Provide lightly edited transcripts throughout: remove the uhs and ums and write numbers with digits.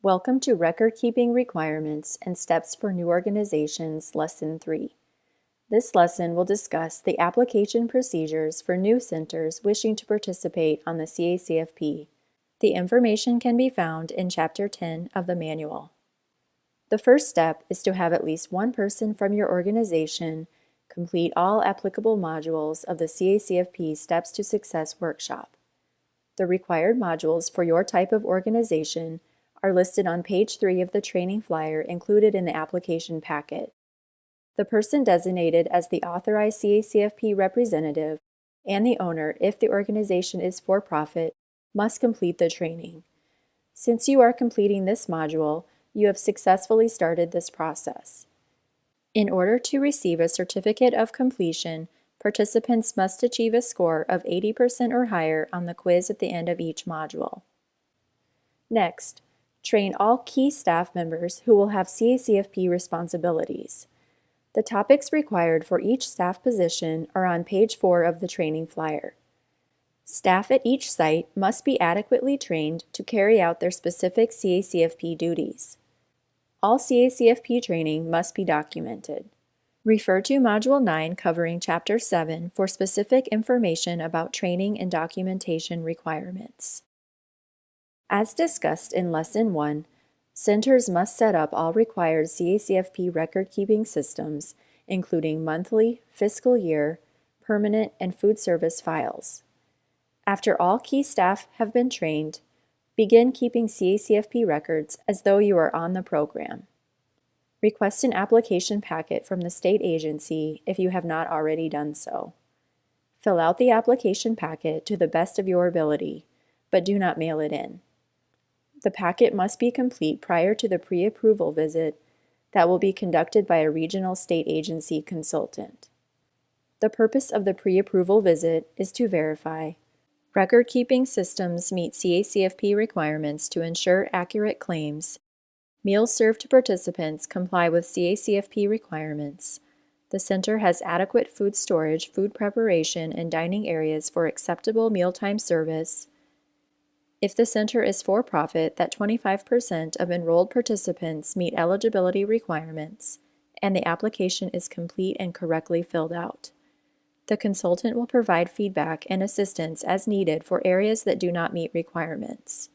Welcome to Recordkeeping Requirements and Steps for New Organizations, Lesson 3. This lesson will discuss the application procedures for new centers wishing to participate on the CACFP. The information can be found in Chapter 10 of the manual. The first step is to have at least one person from your organization complete all applicable modules of the CACFP Steps to Success workshop. The required modules for your type of organization are listed on page 3 of the training flyer included in the application packet. The person designated as the authorized CACFP representative and the owner, if the organization is for-profit, must complete the training. Since you are completing this module, you have successfully started this process. In order to receive a certificate of completion, participants must achieve a score of 80% or higher on the quiz at the end of each module. Next, train all key staff members who will have CACFP responsibilities. The topics required for each staff position are on page 4 of the training flyer. Staff at each site must be adequately trained to carry out their specific CACFP duties. All CACFP training must be documented. Refer to Module 9 covering Chapter 7 for specific information about training and documentation requirements. As discussed in Lesson 1, centers must set up all required CACFP record-keeping systems, including monthly, fiscal year, permanent, and food service files. After all key staff have been trained, begin keeping CACFP records as though you are on the program. Request an application packet from the state agency if you have not already done so. Fill out the application packet to the best of your ability, but do not mail it in. The packet must be complete prior to the pre-approval visit that will be conducted by a regional state agency consultant. The purpose of the pre-approval visit is to verify record-keeping systems meet CACFP requirements to ensure accurate claims, meals served to participants comply with CACFP requirements, the center has adequate food storage, food preparation, and dining areas for acceptable mealtime service. If the center is for-profit, that 25% of enrolled participants meet eligibility requirements, and the application is complete and correctly filled out. The consultant will provide feedback and assistance as needed for areas that do not meet requirements.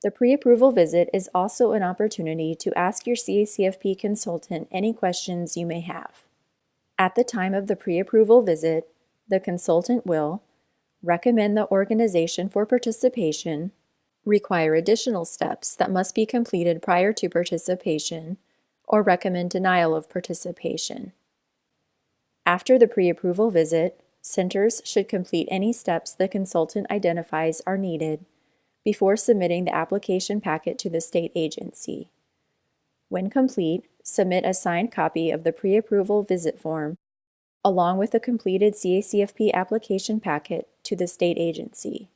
The pre-approval visit is also an opportunity to ask your CACFP consultant any questions you may have. At the time of the pre-approval visit, the consultant will recommend the organization for participation, require additional steps that must be completed prior to participation, or recommend denial of participation. After the pre-approval visit, centers should complete any steps the consultant identifies are needed before submitting the application packet to the state agency. When complete, submit a signed copy of the pre-approval visit form along with a completed CACFP application packet to the state agency.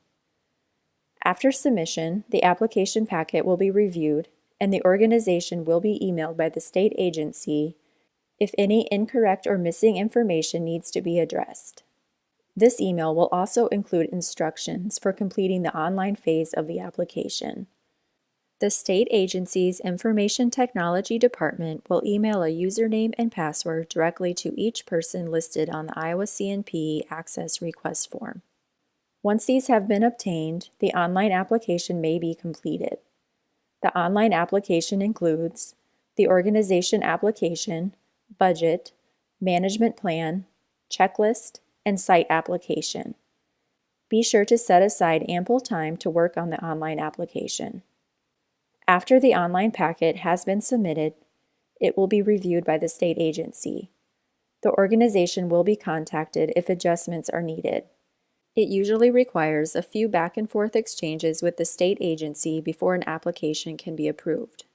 After submission, the application packet will be reviewed and the organization will be emailed by the state agency if any incorrect or missing information needs to be addressed. This email will also include instructions for completing the online phase of the application. The state agency's Information Technology Department will email a username and password directly to each person listed on the Iowa CNP Access Request Form. Once these have been obtained, the online application may be completed. The online application includes the organization application, budget, management plan, checklist, and site application. Be sure to set aside ample time to work on the online application. After the online packet has been submitted, it will be reviewed by the state agency. The organization will be contacted if adjustments are needed. It usually requires a few back and forth exchanges with the state agency before an application can be approved.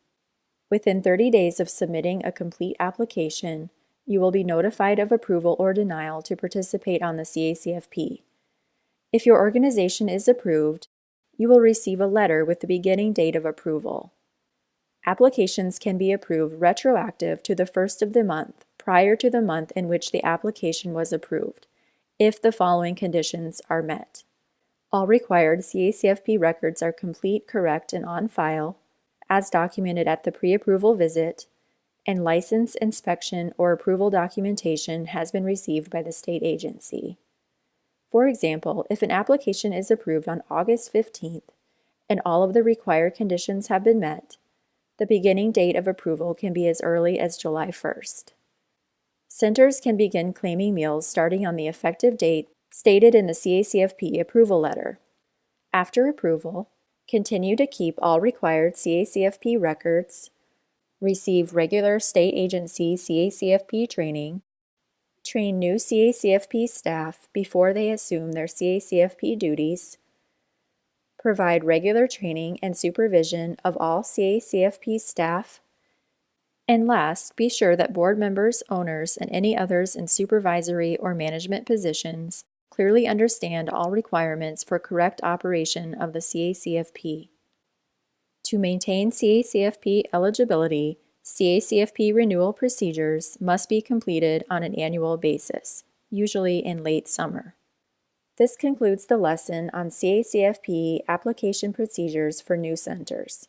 Within 30 days of submitting a complete application, you will be notified of approval or denial to participate on the CACFP. If your organization is approved, you will receive a letter with the beginning date of approval. Applications can be approved retroactive to the first of the month prior to the month in which the application was approved, if the following conditions are met. All required CACFP records are complete, correct, and on file. as documented at the pre-approval visit, and license, inspection, or approval documentation has been received by the state agency. For example, if an application is approved on August 15th and all of the required conditions have been met, the beginning date of approval can be as early as July 1st. Centers can begin claiming meals starting on the effective date stated in the CACFP approval letter. After approval, continue to keep all required CACFP records, receive regular state agency CACFP training, train new CACFP staff before they assume their CACFP duties, provide regular training and supervision of all CACFP staff, and last, be sure that board members, owners, and any others in supervisory or management positions clearly understand all requirements for correct operation of the CACFP. To maintain CACFP eligibility, CACFP renewal procedures must be completed on an annual basis, usually in late summer. This concludes the lesson on CACFP application procedures for new centers.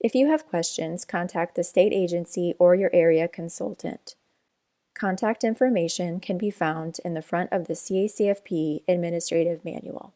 If you have questions, contact the state agency or your area consultant. Contact information can be found in the front of the CACFP Administrative Manual.